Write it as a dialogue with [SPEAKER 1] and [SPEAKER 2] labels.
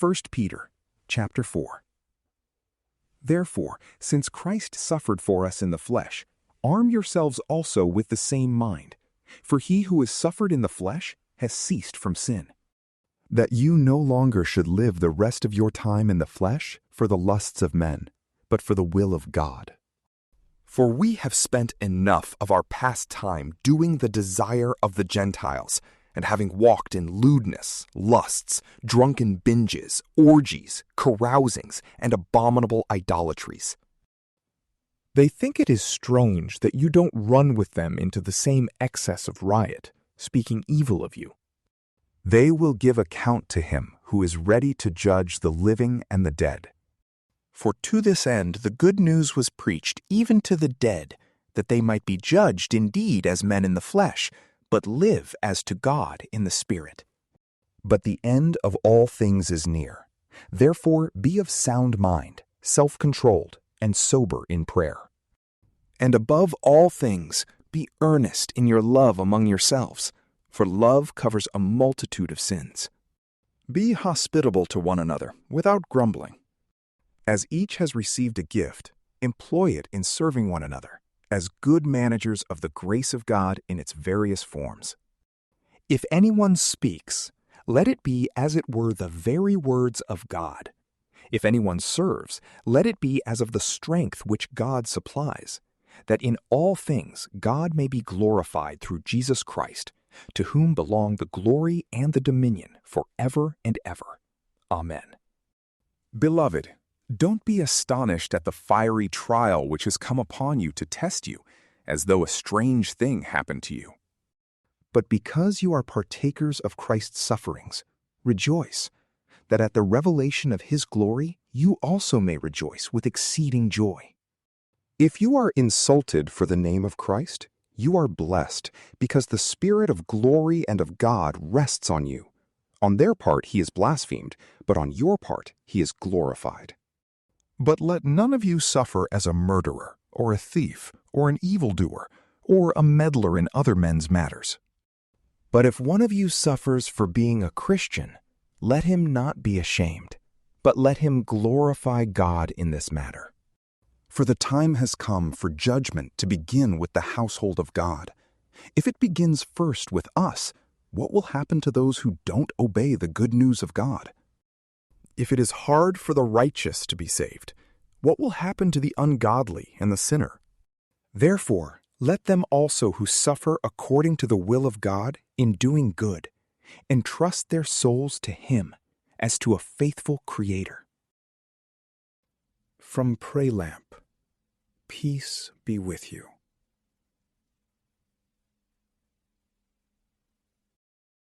[SPEAKER 1] 1 Peter, chapter 4. Therefore, since Christ suffered for us in the flesh, arm yourselves also with the same mind. For he who has suffered in the flesh has ceased from sin, that you no longer should live the rest of your time in the flesh for the lusts of men, but for the will of God. For we have spent enough of our past time doing the desire of the Gentiles, and having walked in lewdness, lusts, drunken binges, orgies, carousings, and abominable idolatries. They think it is strange that you don't run with them into the same excess of riot, speaking evil of you. They will give account to him who is ready to judge the living and the dead. For to this end the good news was preached even to the dead, that they might be judged indeed as men in the flesh, but live as to God in the Spirit. But the end of all things is near. Therefore be of sound mind, self-controlled, and sober in prayer. And above all things, be earnest in your love among yourselves, for love covers a multitude of sins. Be hospitable to one another, without grumbling. As each has received a gift, employ it in serving one another, as good managers of the grace of God in its various forms. If anyone speaks, let it be as it were the very words of God. If anyone serves, let it be as of the strength which God supplies, that in all things God may be glorified through Jesus Christ, to whom belong the glory and the dominion forever and ever. Amen. Beloved, don't be astonished at the fiery trial which has come upon you to test you, as though a strange thing happened to you. But because you are partakers of Christ's sufferings, rejoice, that at the revelation of his glory you also may rejoice with exceeding joy. If you are insulted for the name of Christ, you are blessed, because the Spirit of glory and of God rests on you. On their part he is blasphemed, but on your part he is glorified. But let none of you suffer as a murderer, or a thief, or an evildoer, or a meddler in other men's matters. But if one of you suffers for being a Christian, let him not be ashamed, but let him glorify God in this matter. For the time has come for judgment to begin with the household of God. If it begins first with us, what will happen to those who don't obey the good news of God? If it is hard for the righteous to be saved, what will happen to the ungodly and the sinner? Therefore, let them also who suffer according to the will of God in doing good, entrust their souls to him as to a faithful Creator. From PrayLamp, peace be with you.